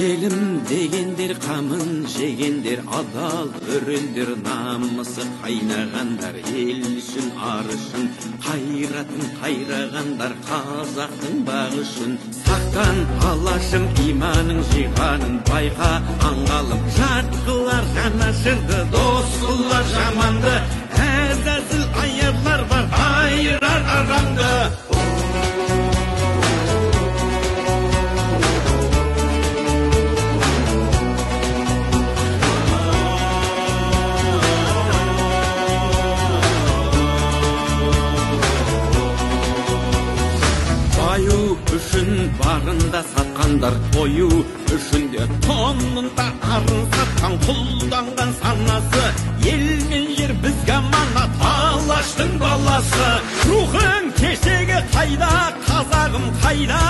Елім дегендер қамын жегендер, адал өрендер, намысы қайнағандар, ел үшін ар үшін қайратын қайрағандар, қазақтың бағы үшін. Сақтан алашым иманың жиғанын байқа аңғалым, жат қылар жанашырды, дос қылар жаманды, әзәзіл аярлар бар айырар арамды. Баю үшін барында сатқандар, тою үшін де тонында арын сатқан, құлданған санасы, ел мен жер бізге аманат, алаштың баласы. Рухың кешегі қайда, қазағым қайда?